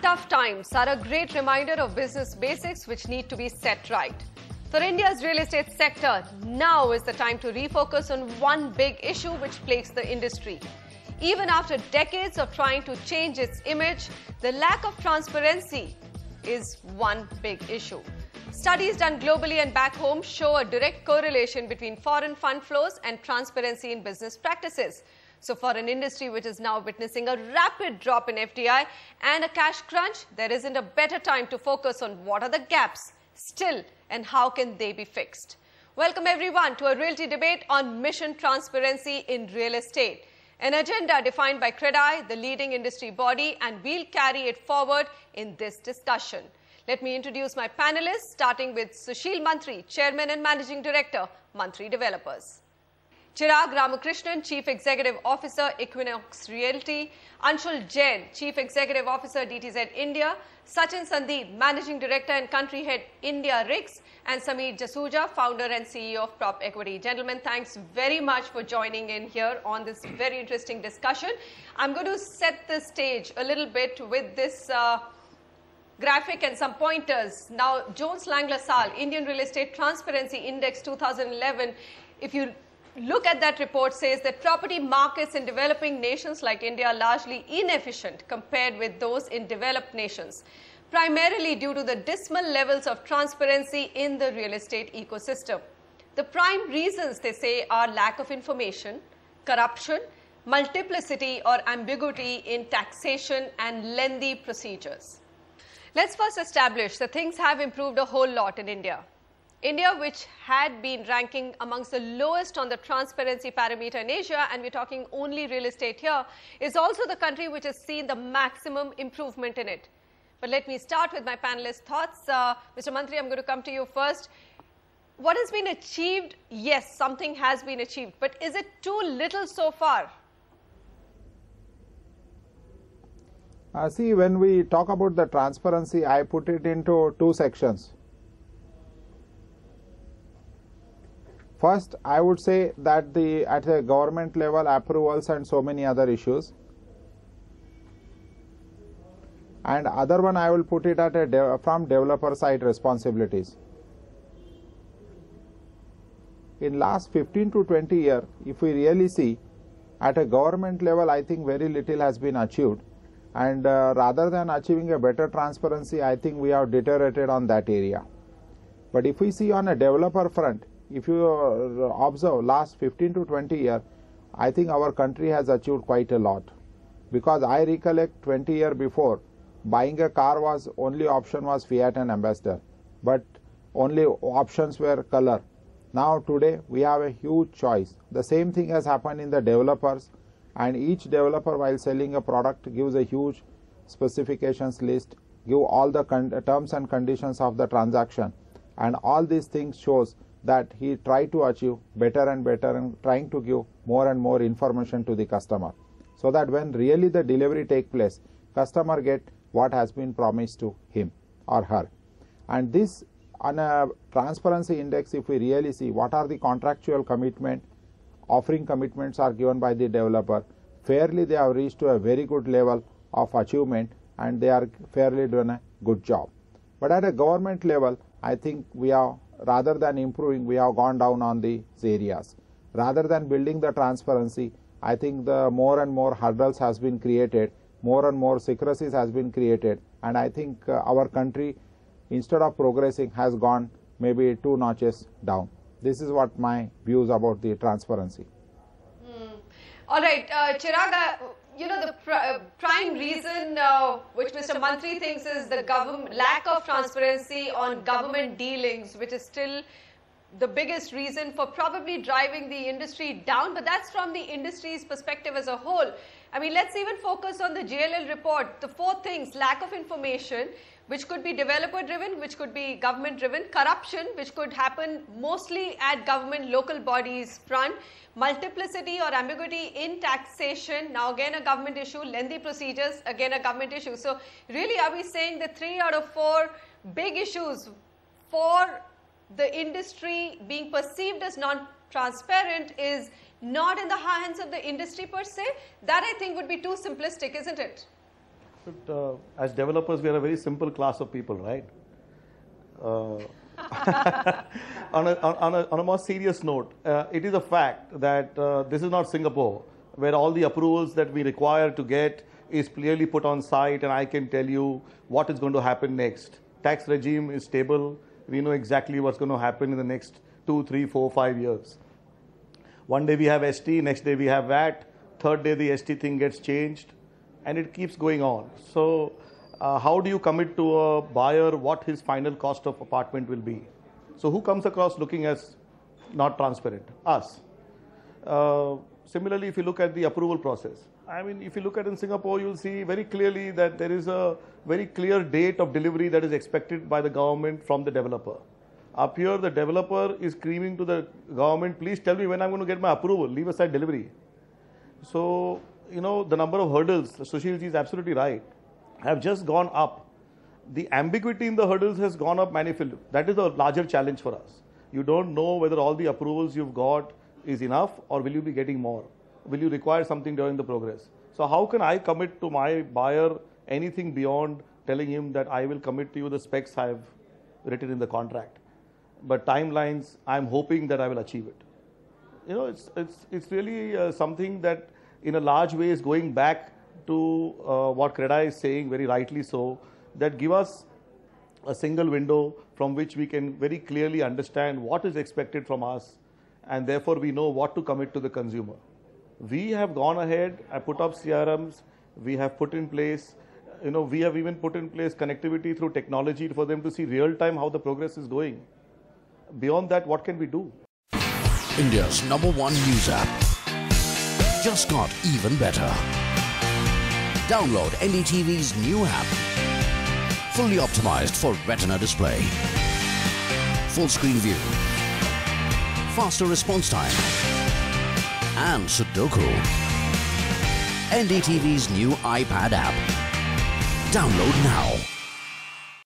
Tough times are a great reminder of business basics which need to be set right. For India's real estate sector, now is the time to refocus on one big issue which plagues the industry. Even after decades of trying to change its image, the lack of transparency is one big issue. Studies done globally and back home show a direct correlation between foreign fund flows and transparency in business practices. So for an industry which is now witnessing a rapid drop in FDI and a cash crunch, there isn't a better time to focus on what are the gaps still and how can they be fixed. Welcome everyone to a Realty debate on Mission Transparency in Real Estate. An agenda defined by CREDAI, the leading industry body, and we'll carry it forward in this discussion. Let me introduce my panelists, starting with Sushil Mantri, Chairman and Managing Director, Mantri Developers. Chirag Ramakrishnan, Chief Executive Officer, Equinox Realty. Anshul Jain, Chief Executive Officer, DTZ India. Sachin Sandeep, Managing Director and Country Head, India RICS. And Sameer Jasuja, Founder and CEO of Prop Equity. Gentlemen, thanks very much for joining in here on this very interesting discussion. I'm going to set the stage a little bit with this graphic and some pointers. Now, Jones Lang LaSalle, Indian Real Estate Transparency Index 2011, if you look at that report, says that property markets in developing nations like India are largely inefficient compared with those in developed nations, primarily due to the dismal levels of transparency in the real estate ecosystem. The prime reasons, they say, are lack of information, corruption, multiplicity or ambiguity in taxation and lengthy procedures. Let's first establish that things have improved a whole lot in India. India, which had been ranking amongst the lowest on the transparency parameter in Asia, and we're talking only real estate here, is also the country which has seen the maximum improvement in it. But let me start with my panelists' thoughts. Mr. Mantri, I'm going to come to you first. What has been achieved? Yes, something has been achieved, but is it too little so far? See, when we talk about the transparency, I put it into two sections. First, I would say that at the government level, approvals and so many other issues. And other one, I will put it at from developer side responsibilities. In last 15 to 20 years, if we really see, at a government level, I think very little has been achieved. And rather than achieving a better transparency, I think we have deteriorated on that area. But if we see on a developer front, if you observe last 15 to 20 years, I think our country has achieved quite a lot. Because I recollect 20 years before, buying a car was only option was Fiat and Ambassador, but only options were color. Now today we have a huge choice. The same thing has happened in the developers, and each developer while selling a product gives a huge specifications list, give all the terms and conditions of the transaction, and all these things shows that he tried to achieve better and better and trying to give more and more information to the customer, so that when really the delivery take place, customer get what has been promised to him or her. And this on a transparency index, if we really see what are the contractual commitment, offering commitments are given by the developer, fairly they have reached to a very good level of achievement and they are fairly doing a good job. But at a government level, I think we have, rather than improving, we have gone down on these areas. Rather than building the transparency, I think the more and more hurdles has been created, more and more secrecies has been created, and I think our country, instead of progressing, has gone maybe 2 notches down. This is what my views about the transparency. All right, Chirag, you know, the prime reason which Mr. Mantri thinks is the lack of transparency on government dealings, which is still the biggest reason for probably driving the industry down, but that's from the industry's perspective as a whole. I mean, let's even focus on the JLL report. The 4 things: lack of information, which could be developer driven, which could be government driven; corruption, which could happen mostly at government local bodies front; multiplicity or ambiguity in taxation, now again a government issue; lengthy procedures, again a government issue. So really, are we saying that 3 out of 4 big issues for the industry being perceived as non-transparent is not in the hands of the industry per se? That I think would be too simplistic, isn't it? But, as developers, we are a very simple class of people, right? On a more serious note, it is a fact that this is not Singapore, where all the approvals that we require to get is clearly put on site, and I can tell you what is going to happen next. Tax regime is stable. We know exactly what's going to happen in the next 2, 3, 4, 5 years. One day we have ST, next day we have VAT, third day the ST thing gets changed, and it keeps going on. So how do you commit to a buyer what his final cost of apartment will be? So who comes across looking as not transparent? Us. Similarly, if you look at the approval process, I mean, if you look at in Singapore, you'll see very clearly that there is a very clear date of delivery that is expected by the government from the developer. Up here, the developer is screaming to the government, please tell me when I'm going to get my approval, leave aside delivery. So, you know, the number of hurdles, Sushilji is absolutely right, have just gone up. The ambiguity in the hurdles has gone up manifold. That is a larger challenge for us. You don't know whether all the approvals you've got is enough, or will you be getting more? Will you require something during the progress? So how can I commit to my buyer anything beyond telling him that I will commit to you the specs I have written in the contract? But timelines, I'm hoping that I will achieve it. You know, it's really something that in a large way is going back to what Creda is saying, very rightly so, that give us a single window from which we can very clearly understand what is expected from us, and therefore we know what to commit to the consumer. We have gone ahead, I put up CRMs, we have put in place, you know, we have even put in place connectivity through technology for them to see real time how the progress is going. Beyond that, what can we do? India's #1 news app just got even better. Download NDTV's new app. Fully optimized for retina display. Full screen view. Faster response time. And Sudoku. NDTV's new iPad app. Download now.